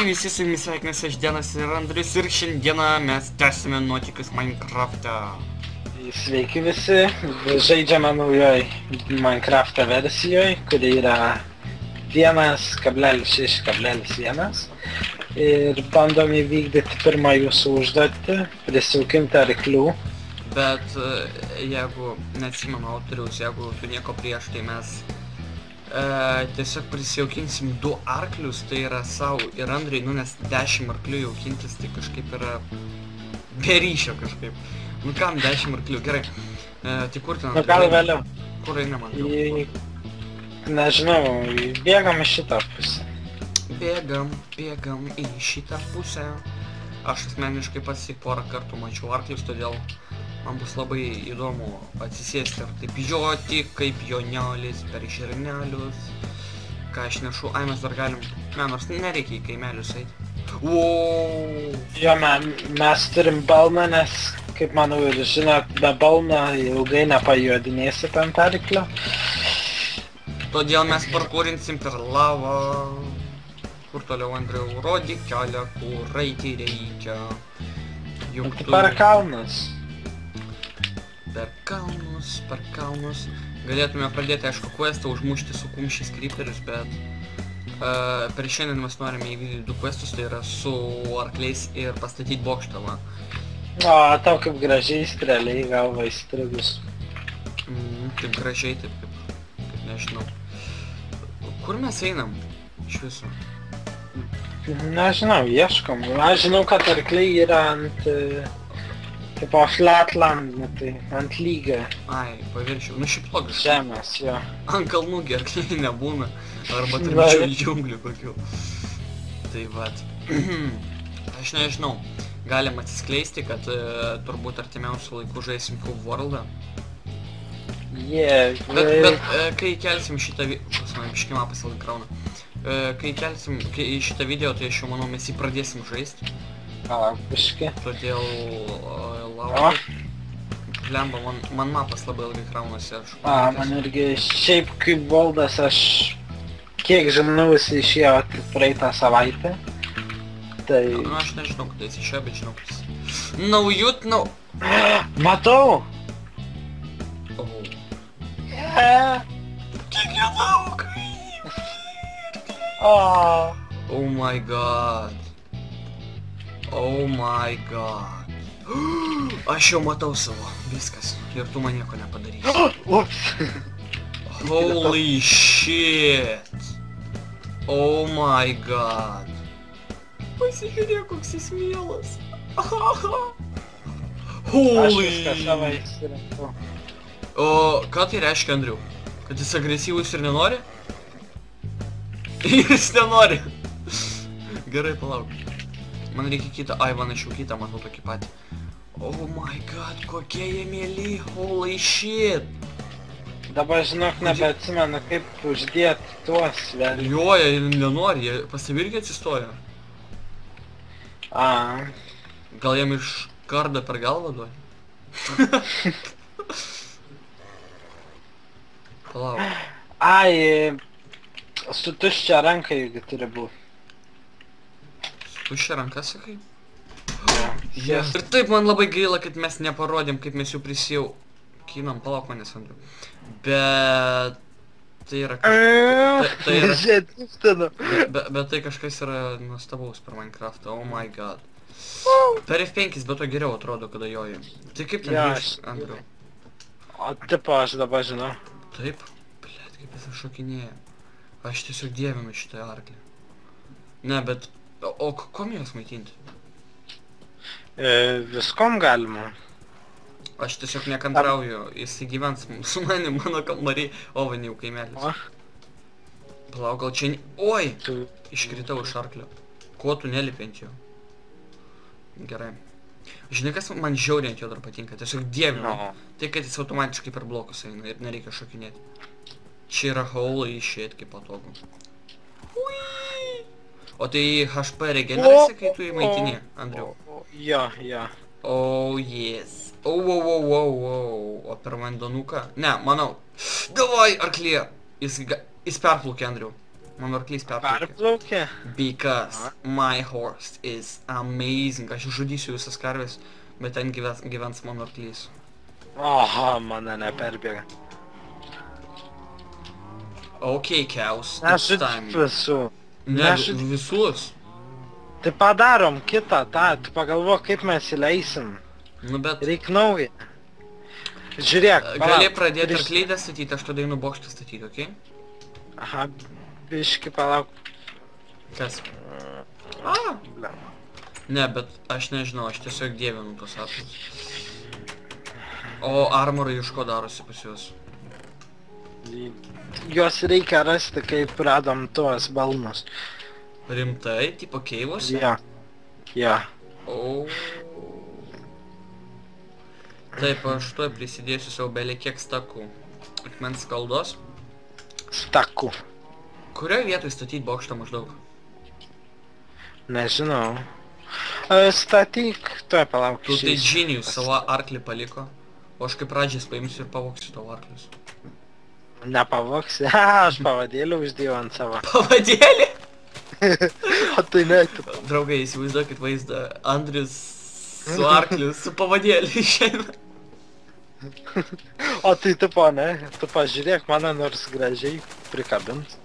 Sveiki visi, su jumis sveikinasi aš Denas ir Andrius ir šiandieną mes tęsime nuotykius Minecraft'e. Sveiki visi, žaidžiame naujoj Minecraft'o versijoje, kuri yra 1.6.1 ir bandom įvykdyti pirmą jūsų užduotį, prisijaukinti arklių. Bet jeigu neatsimenu autoriaus, jeigu tu nieko prieš, tai mes tiesiog prisijaukinsim 2 arklius, tai yra savo ir Andriui, nes 10 arklių jaukintis, tai kažkaip yra be ryšio kažkaip. Nu kam 10 arklių, gerai. Tai kur ten? Nu gal vėliau. Kur einam ant? Nežinau, bėgam į šitą pusę. Bėgam į šitą pusę. Aš asmeniškai pats tik porą kartų mačiau arklius, todėl man bus labai įdomu atsisėsti ir taip joti, kaip joniolis per žirnelius. Ką aš nešu, ai mes dar galim, nors nereikia į kaimelius eiti. Uuuu. Jo, mes turim balną, nes, kaip manau ir žinot, be balno ilgai nepajodinėsit ant arklio. Todėl mes parkūrinsim per lavą. Kur toliau, Andriau, rodyk kelią, kur eiti reikia. Juk Tai per kalnus. Per kalnus. Galėtume pradėti, aišku, questą užmušti su kumščiais creeperius, bet per šiandien mes norime įvykdyti 2 questus, tai yra su arkliais ir pastatyti bokštą. O, tau kaip gražiai strėliai galva įstrigus. Taip gražiai, taip nežinau. Kur mes einam iš viso? Nežinau, ieškom. Aš žinau, kad arkliai yra ant... tipo flatland, tai ant lygio. Ai, paviršiau. Nu šiaip logiškai. Žemės, jo. Ant kalnų arkliai nebūna. Arba turėčiau džiunglių kokių. Tai vat. Aš nežinau. Galim atsiskleisti, kad turbūt artimiausiu laiku žaisim Cube World'ą. Bet kai kelsim šitą biškimą pasilgai krauna. Kai kelsim šitą video, tai aš jau manau mes jį pradėsim žaisti. Biški. Todėl laukiu. Lemba, man mapas labai ilgai kraunasi. Man irgi šiaip Cube World'as aš kiek žinau, jis išėjo praeitą savaitę. Tai... Nu aš nežinau, kada jis išėjo, bet žinau, kad jis... Naujut. Matau! Kiek nedaug! Oh my god. Oh my god. Aš jau matau savo, viskas. Ir tu man nieko nepadarysi. Ups. Holy shit. Oh my god. Pasižiūrėk, koks jis mielas. Holy. O ką tai reiškia, Andriau? Kad jis agresyvus ir nenori? Jis nenori. Gerai, palauk. Man reikia kitą, ai, man aš jau kitą matau tokį patį. Oh my god, kokie jie mėly, holy shit. Dabar žinok, nebeatsimenu kaip uždėti tuos vėliau. Jo, jie nenori, jie pasivirkė atsistoja. Gal jam iš kardą per galvą duoja? Palauk. Ai, su tuščia ranka juk turi būti. Tuščia ranka, sakai? Ir taip man labai gaila, kad mes neparodėm, kaip mes jau prisijaukinam. Palauk manęs, Andriu. Bet... Tai yra bet tai kažkas yra nuostabaus per Minecraft'ą, oh my god. Per F5 be to geriau atrodo, kada joji. Tai kaip ten grįžt, Andriu? O tipo, aš dabar žinau. Taip? Blet, kaip jis šokinėja. Aš tiesiog dievinu šitą arklį. Ne, bet... O kom jas maitinti? Viskom galima. Aš tiesiog nekantrauju, jis gyvens su manim mano kambarį, o van jau kaimelis. Palauk, gal čia... Oi! Iškritau iš arklio. Ko tu nelipi ant jo? Gerai. Žinai, kas man žiauriai ant jo dar patinka, tiesiog dievinu. Tai, kad jis automatiškai per blokus eina ir nereikia šokinėti. Čia yra holy shit, kaip patogu. O tai HP regenerasi, kai tu jį maitini, Andriau? Jo. Oh yes. O per vandenuką? Ne, manau. Davai, arklyje. Jis perplaukė, Andriau. Mano arklys perplaukė. Perplaukė? Because my horse is amazing. Aš žudysiu visas karves, bet ten gyvens mano arklys. Aha, mane neperbėga. Okay, cows, it's Nežudyk time. visų. Ne, visus. Tai padarom kitą, tu pagalvok, kaip mes įleisim. Nu bet... Reik naują. Žiūrėk, Gali pradėti arklydę statyti, aš tada einu bokštą statyti, okei? Aha, biški palauk. Kas? Ne, bet aš nežinau, aš tiesiog dievinu tos atlus. O armorai iš ko darosi pas juos? Juos reikia rasti, kaip radom tuos balnus. Rimtai, tipo keivuose? Jo. O. Taip, aš tuoj prisidėsiu savo belį kiek stakų. Akmens skaldos. Stakų. Kurioje vietoje statyti bokštą maždaug? Nežinau. Statyk, tuoj palauk. Tu tai džinijus savo arklį paliko, o aš kaip pradžiais paimsiu ir pavoksiu tavo arklius. Nepavoksi? Aš pavadėlį uždėjau ant savo. Pavadėlį? O tai ne. Draugai, įsivaizduokit vaizdą. Andrius su arkliu, su pavadėlį išeina. O tai tipo, ne? Tu pažiūrėk, mane nors gražiai prikabins.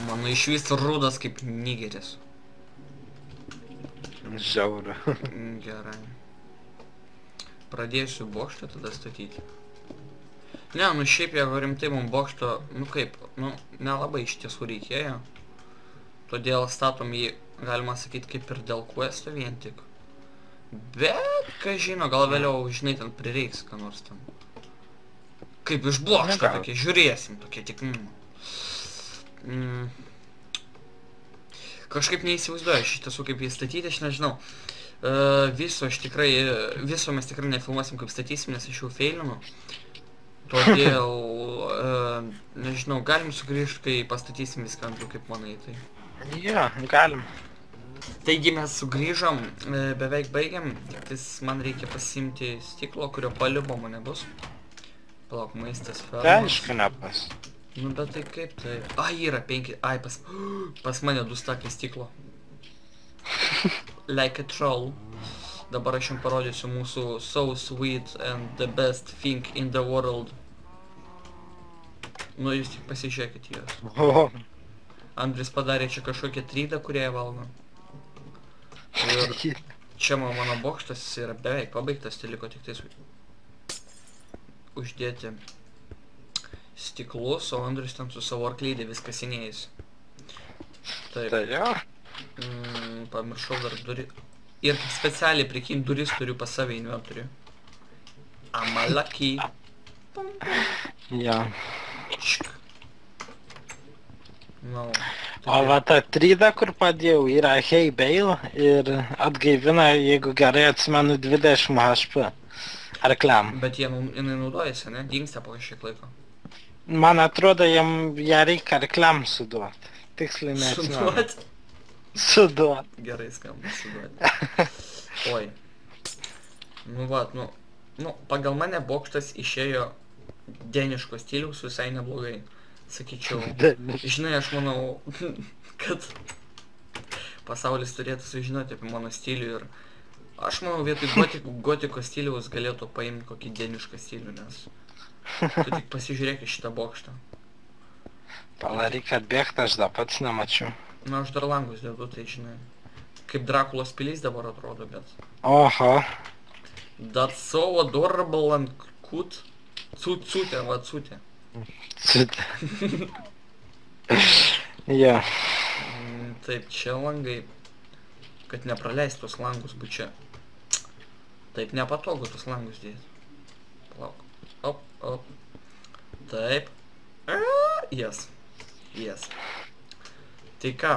Mano išvis rudas kaip nigeris. Žiauru. Gerai. Pradėsiu bokštą tada statyti. Ne, nu šiaip jeigu rimtai mums bokšto, nu kaip, nu nelabai iš tiesų reikėjo. Todėl statom jį, galima sakyti, kaip ir dėl questo vien tik. Bet, ką žino, gal vėliau, žinai, ten prireiks, ką nors ten. Kaip iš bokšto tokie, žiūrėsim, tokie tik, Kažkaip neįsivaizduoju, aš iš tiesų kaip jį statyti, aš nežinau. Viso mes tikrai nefilmuosim, kaip statysim, nes aš jau feilinu. Todėl, nežinau, galim sugrįžti, kai pastatysim viską Andriu, kaip manai tai. Jo, galim. Taigi mes sugrįžom, beveik baigiam, tik man reikia pasiimti stiklo, kurio paliubomo nebus. Palauk, maistas fermas. Tai aišku nebus. Nu bet tai kaip tai... Yra 5... pas mane 2 stakai stiklo. Like a troll. Dabar aš jums parodysiu mūsų so sweet and the best thing in the world. Nu jūs tik pasižiūrėkit juos. Andris padarė čia kažkokią trydą, kurią jie valgo. Ir čia mano bokštas yra beveik pabaigtas, tai liko tik tais uždėti stiklus, o Andrius ten su savo arklydė viskas senėjus. Taip. Pamiršau dar durį. Ir specialiai prikim duris turiu pas save inventorių. Amalaki. Jo. O va ta tryda, kur padėjau, yra Hay Bale ir atgaivina, jeigu gerai atsimenu, 20 HP arkliam. Bet jinai naudojasi, ne? Dingsta po kažkiek laiko. Man atrodo, ją reikia arkliam suduoti. Tiksliai neatsimenu. Suduot. Gerai skamba, suduot. Oi. Nu va, pagal mane bokštas išėjo deniško stiliaus visai neblogai. Sakyčiau, žinai, aš manau, kad pasaulis turėtų sužinoti apie mano stilių ir aš manau, vietoj gotiko stiliaus galėtų paimti kokį denišką stilių, nes tu tik pasižiūrėk į šitą bokštą. Pala, reikia atbėgti, aš dar pats nemačiau. Na, aš dar langus dedu, tai žinai, kaip Drakulos pilys dabar atrodo, bet... Oho. That's so adorable and cute. Cutė, va, cutė. Cutė. Jo. Taip, čia langai, kad nepraleist tos langus, bet čia... Taip, nepatogu tos langus dėti. Palauk. Op. Taip. Yes. Tai ką,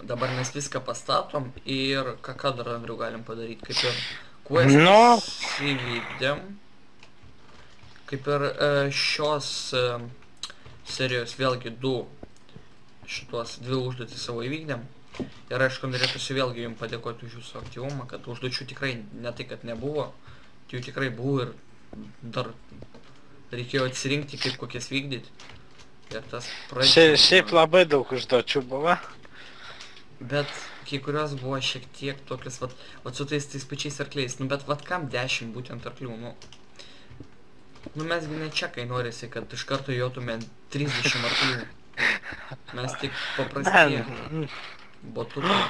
dabar mes viską pastatom ir ką dar, Andriu, galim padaryti, kaip ir questus įvykdėm, kaip ir šios serijos vėlgi 2 užduotis savo įvykdėm ir aišku, norėtųsi vėlgi jums padėkoti už jūsų aktyvumą, kad užduočių tikrai ne tai, kad nebuvo, tai jų tikrai buvo ir dar reikėjo atsirinkti, kaip kokias vykdyti. Ir tas pradžių. Šiaip labai daug užduočių buvo. Bet kai kurios buvo šiek tiek tokias, vat su tais pačiais arkliais. Nu bet vat kam 10 būtent arklių, nu. Nu mesgi ne čekai norisi, kad iš karto jotume 30 arklių. Mes tik paprastie botukai.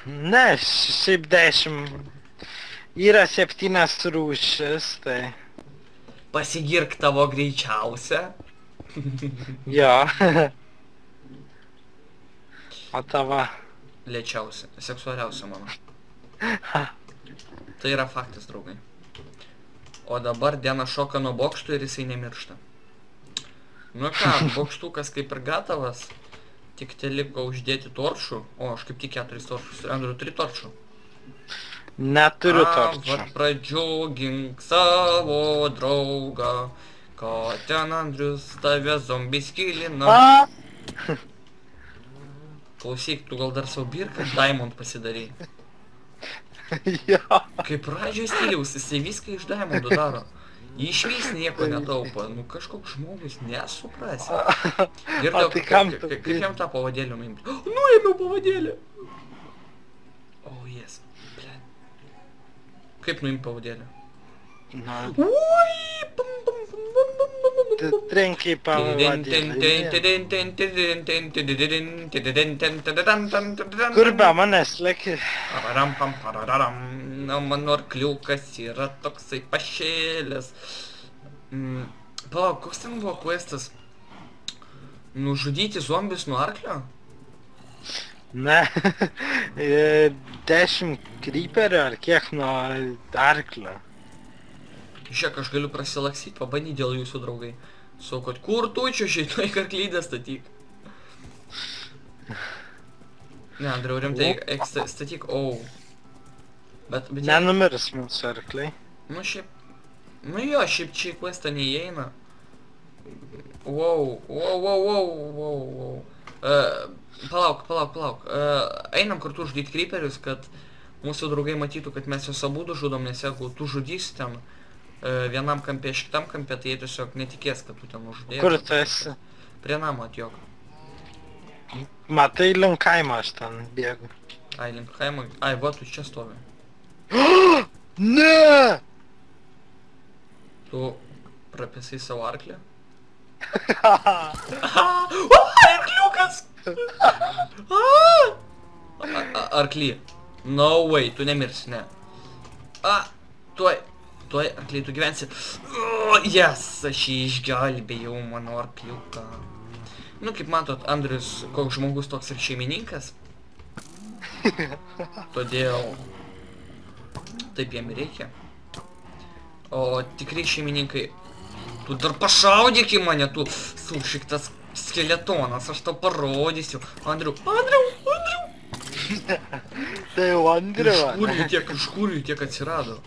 Ne, šiaip 10. Yra 7 rūšis, tai... Pasigirk tavo greičiausia. Jo. O tavo? Lėčiausia, seksualiausia mano. Tai yra faktas, draugai. O dabar Diena šoka nuo bokštų ir jisai nemiršta. Nu ką, bokštukas kaip ir gatavas. Tik te liko uždėti toršų. O, aš kaip tik 4 toršus. Andriu, 3 toršų. Neturiu toršų. Vat pradžiugink savo draugą, kad ten Andrius tave zombis kilina. Klausyk, tu gal dar savo birką Diamond pasidarai. Jo. Kaip pradžioj stiliaus, jisai viską iš Diamondo daro. Išvis nieko netaupo, nu kažkoks žmogus nesuprasi. O tai kam tu? Kaip jam tą pavadėlį nuimti? Nuėmiau pavadėlį! O, jes, ble. Kaip nuimti pavadėlį? Ui! Tu trenkiai pavadėlį. Kur be manęs leki? Mano arkliukas yra toksai pašėlęs. Palauk, koks ten buvo questas? Nužudyti zombius nuo arklio? Ne, 10 creeperių ar kiek nuo arklio. Žiūrėk, aš galiu prasilaksyti, pabandyti dėl jūsų draugai. Sakot, kur tu čia šitoj arklydę statyk? Ne, Andriau, rimtai, statyk, Bet nenumirs mūsų arkliai. Nu šiaip... Nu jo, šiaip čia į questą neįeina. Wow. Palauk. Einam kartu žudyti creeperius, kad mūsų draugai matytų, kad mes juos abudu žudom, nes jeigu tu žudysi ten vienam kampė, šitam kampė, tai jie tiesiog netikės, kad tu ten uždėjai. Kur tu esi? Prie namo atjok. Matai, link kaimo aš ten bėgu. Ai, link kaimo. Ai, va, tu čia stovi. Ne! Tu prapėsai savo arklį? Arkliukas! Arkly. No way, tu nemirsi, ne. Tuoj, arkly, tu gyvensi. Yes, aš jį išgelbėjau, mano arkliuką. Nu, kaip matot, Andrius, koks žmogus toks ir šeimininkas. Todėl taip jam reikia. O tikrai šeimininkai, tu dar pašaudyk į mane, tu sušiktas skeletonas, aš tau parodysiu. Andriu. Tai jau Andriu. Iš kur jų tiek atsirado?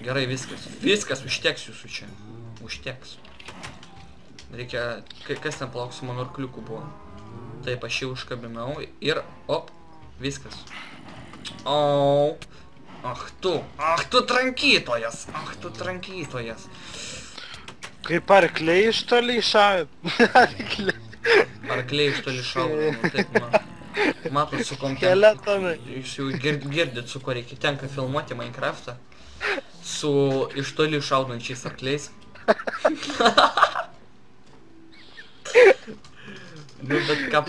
Gerai, viskas, užteks jūsų čia. Užteks. Reikia, kas ten plauk su mano arkliuku buvo. Taip, aš jį užkabinau ir op, viskas. Ach tu trankytojas. Kaip arkliai iš toli šauja. Arkliai iš toli šauja, nu taip, matot su kom ten. Skeletonai. Jūs jau girdit, su ko reikia, tenka filmuoti Minecraftą. Su iš toli šaudančiais arkliais. Nu, bet ką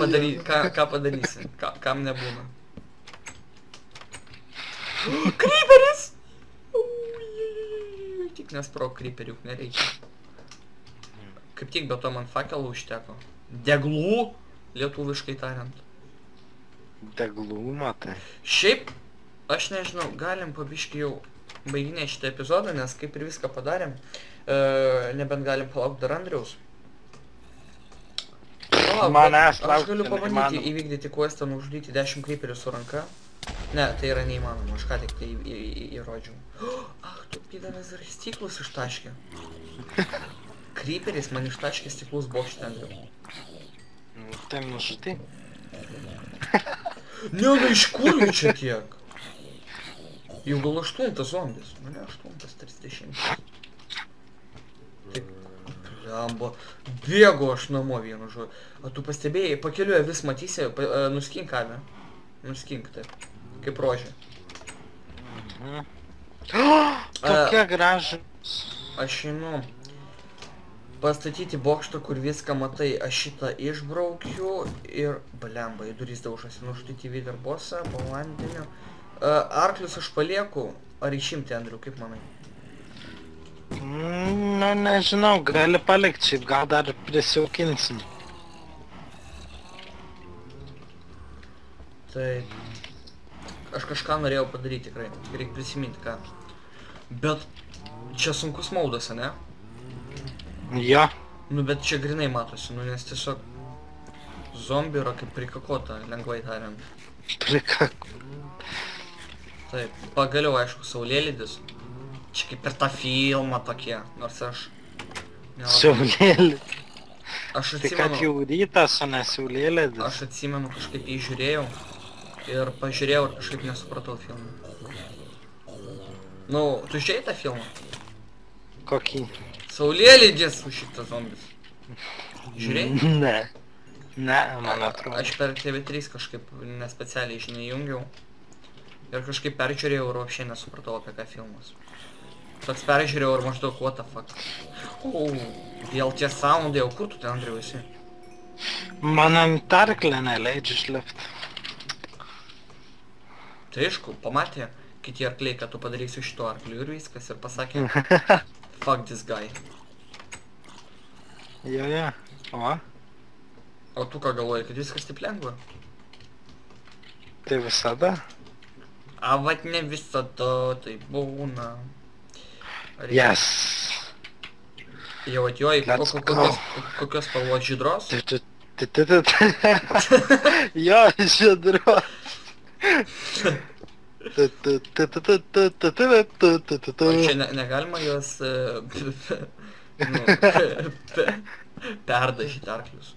padarysi, kam nebūna. Creeperis! Tik nesprog creeperių, nereikia. Kaip tik be to man fakelų užteko. Deglų, lietuviškai tariant. Deglų, matai. Šiaip, aš nežinau, galim pabiškai jau baiginėti šitą epizodą, nes kaip ir viską padarėm. Nebent galim palaukti dar Andriaus. Aš galiu pabandyti įvykdyti questą, nužudyti 10 creeperių su ranka. Ne, tai yra neįmanoma, aš ką tik tai įrodžiau. Ach, tu pidanas dar stiklus ištaškė. Creeperis man ištaškė stiklus bokštį, Andriu. Tai nužudai. Ne, nu iš kur jų čia tiek? Jau gal 8 zombis. Nu ne, 8, 30. Taip, Blemba. Bėgu aš namo vienu žodžiu. O tu pastebėjai, pakeliuoja vis matysi, nuskink avę. Nuskink taip. Kaip rožė. Tokie gražus. Aš einu pastatyti bokštą, kur viską matai. Aš šitą išbraukiu ir... Blemba, į durys daužasi. Nužudyti Viderbosą, po vandeniu. Arklius aš palieku. Ar išimti, Andriu, kaip manai? Nu, nežinau, gali palikti šiaip, gal dar prisiaukinsim. Taip. Aš kažką norėjau padaryti tikrai. Reikia prisiminti ką. Bet čia sunkus maudas, ne? Jo. Nu, bet čia grinai matosi, nu, nes tiesiog zombi yra kaip prikakota, lengvai tariant. Taip, pagaliau, aišku, saulėlydis. Čia kaip per tą filmą tokie, nors aš... Saulėlydis. Aš Tai kad jau atsimenu, rytas, o ne saulėlydis. aš atsimenu kažkaip jį žiūrėjau. Ir pažiūrėjau ir kažkaip nesupratau filmą. Nu, tu žiūrėjai tą filmą? Kokį? Saulėlydis su šitą zombis. Žiūrėjai? Ne. Ne, man atrodo. Aš per TV3 kažkaip nespecialiai, žinai, jungiau. Ir kažkaip peržiūrėjau ir apšiai nesupratau apie ką filmas. Toks peržiūrėjau ir maždaug what the fuck. Vėl tie soundai, o kur tu ten, Andriau, esi? Man ant arklio neleidžia išlipti. Tai aišku, pamatė kiti arkliai, kad tu padarysi šito arkliu ir viskas ir pasakė fuck this guy. Jo. O? O tu ką galvoji, kad viskas taip lengva? Tai visada? A vat ne visada tai būna. Yes. Jau atjoji, Let's go. kokios spalvos žydros? Jo, žydros. O čia negalima juos perdažyti arklius.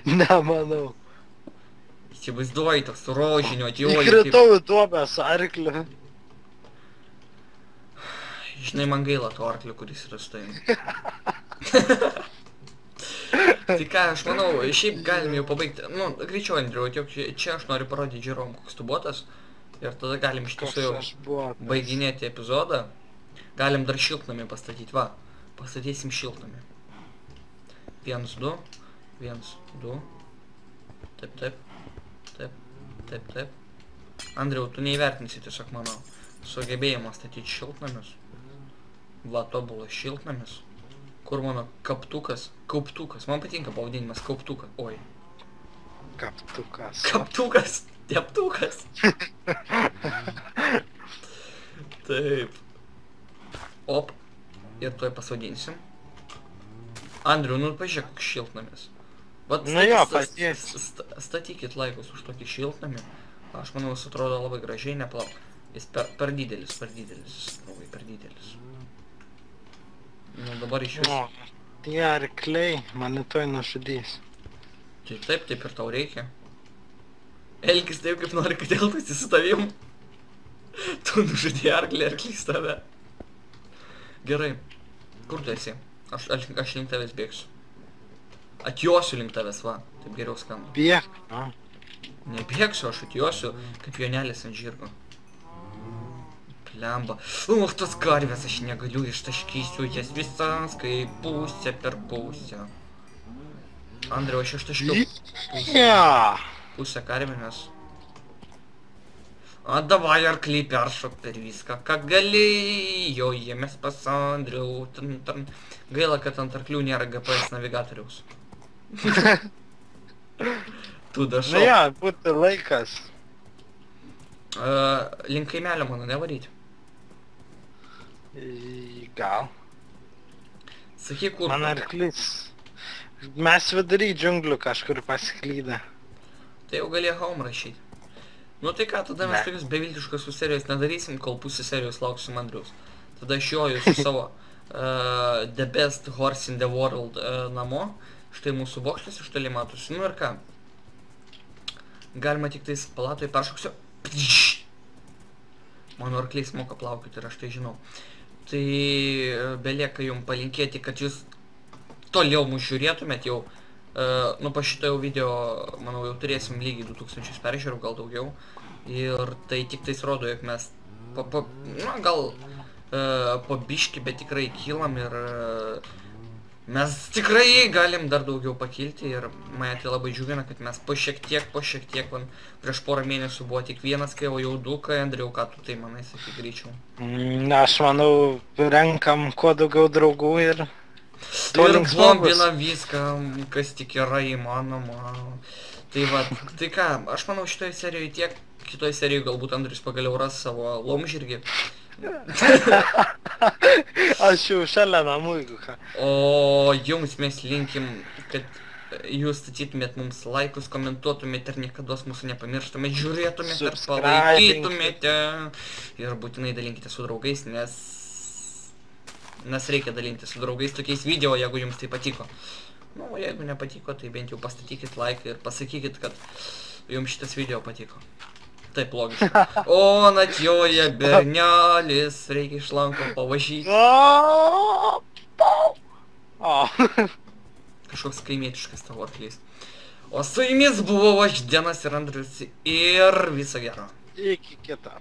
Nemanau. Įsivaizduoji toks rožinio atjoji. Įkritau į duobę su arkliu. Žinai, man gaila to arklio, kuris yra su tavimi. Tai ką, aš manau, šiaip galim jau pabaigti. Nu, greičiau, Andriau, čia aš noriu parodyti žiūrovom, koks tu botas. Ir tada galim iš tiesų jau baiginėti epizodą. Galim dar šiltnamį pastatyti, va. Pastatysim šiltnamį. 1, 2. 1, 2. Taip. Andriau, tu neįvertinsi tiesiog mano sugebėjimą statyti šiltnamius. Va, tobulas šiltnamis. Kur mano kaptukas? Kauptukas. Man patinka pavadinimas kauptukas. Oi. Kaptukas. Kaptukas. Teptukas. Taip. Op. Ir tuoj pasodinsim. Andriu, nu pažiūrėk, koks šiltnamis. Vat Nu jo, paties. statykit laikus už tokį šiltnamį. Aš manau, jis atrodo labai gražiai, neplau. Jis per didelis. Labai per didelis. Nu dabar iš vis. O, tie arkliai mane tuoj nužudys. Tai taip ir tau reikia. Elkis taip, kaip nori, kad elgtųsi su tavim. Tu nužudė arklį, arklys tave. Gerai. Kur tu esi? Aš link tavęs bėgsiu. Atjosiu link tavęs, va. Taip geriau skamba. Bėk. Nebėgsiu, aš atjosiu, kaip jonelis ant žirgo. Plemba. Tas karvės aš negaliu, ištaškysiu jas visas, kaip pusę per pusę. Andriau, aš ištaškiau pusę karvinės. A, davai arklį peršok per viską, ką galėjo, jėmės pas Andriau. Gaila, kad ant arklių nėra GPS navigatoriaus. Tu dašok. Na jo, būtų laikas. Link kaimelio mano nevaryti. Gal. Sakyk, kur. Man arklys. Mes vidury džiunglių kažkur pasiklydę. Tai jau galėjo home rašyti. Nu tai ką, tada mes tokius beviltiškus su serijos nedarysim, kol pusę serijos lauksim Andriaus. Tada aš joju su savo The Best Horse in the World namo. Štai mūsų bokštas iš toli matosi. Nu ir ką. Galima tik tais palatoj peršoksiu. Mano arklys moka plaukioti ir aš tai žinau. Tai belieka jums palinkėti, kad jūs toliau mus žiūrėtumėt jau. Nu, po šito jau video, manau, jau turėsim lygiai 2000 peržiūrų, gal daugiau. Ir tai tik tais rodo, jog mes na, gal po biškį, bet tikrai kylam ir mes tikrai galim dar daugiau pakilti ir mane tai labai džiugina, kad mes po šiek tiek, man prieš porą mėnesių buvo tik vienas, kai jau du, kai Andriau, ką tu tai manai, sakyk greičiau? Aš manau, renkam kuo daugiau draugų ir bombinam viską, kas tik yra įmanoma. Tai va, tai ką, aš manau šitoje serijoje tiek, kitoje serijoje galbūt Andrius pagaliau ras savo laumžirgį. Aš jau šalia namų, jeigu ką. O jums mes linkim, kad jūs statytumėt mums laikus, komentuotumėt ir niekados mūsų nepamirštumėt, žiūrėtumėt ir palaikytumėte. Ir būtinai dalinkite su draugais, nes reikia dalinti su draugais tokiais video, jeigu jums tai patiko. Nu, o jeigu nepatiko, tai bent jau pastatykit laiką ir pasakykit, kad jums šitas video patiko. Taip logiška. O, natjoja bernelis, reikia iš lanko pavažyti. Kažkoks kaimietiškas tavo arklys. O su jumis buvau aš, Denas ir Andrius, ir viso gero. Iki kito.